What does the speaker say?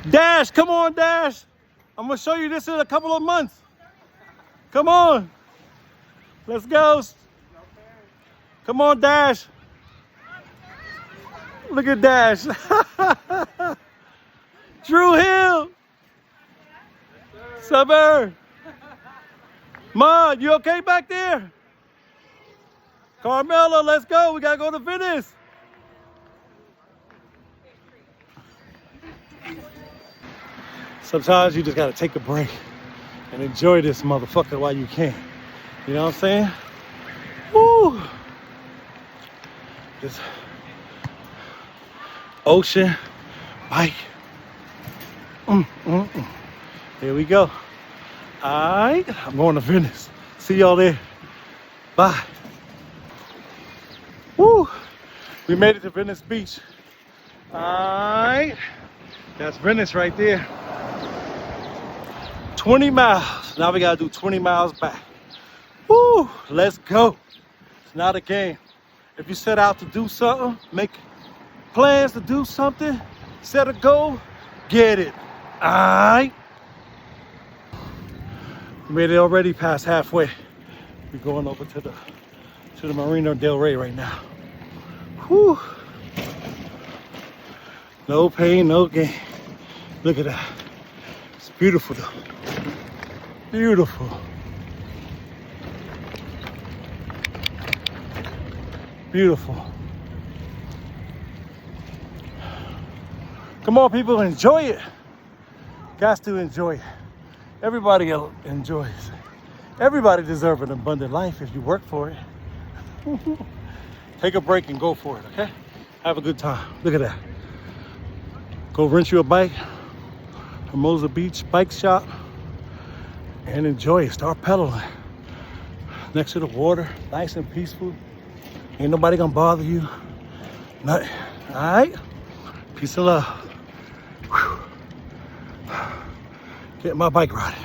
Dash, come on, Dash. I'm gonna show you this in a couple of months. Come on. Let's go. Come on, Dash. Look at Dash. Drew Hill. Summer. Ma, you okay back there? Carmelo, let's go. We gotta go to Venice. Sometimes you just gotta take a break and enjoy this motherfucker while you can. You know what I'm saying? Woo! This ocean bike. Here we go. All right, I'm going to Venice. See y'all there. Bye. Woo! We made it to Venice Beach. All right, that's Venice right there. 20 miles. Now we gotta do 20 miles back. Woo! Let's go. It's not a game. If you set out to do something, make plans to do something, set a goal, get it. All right. We made it already past halfway. We're going over to the Marina Del Rey right now. Whew. No pain, no gain. Look at that. It's beautiful though. Beautiful. Beautiful. Come on, people, enjoy it. Got to enjoy it. Everybody else enjoys it. Everybody deserves an abundant life if you work for it. Take a break and go for it, okay? Have a good time. Look at that. Go rent you a bike, Hermosa Beach bike shop, and enjoy it. Start pedaling. Next to the water, nice and peaceful. Ain't nobody gonna bother you. Nothing. All right? Peace and love. Whew. Get my bike riding.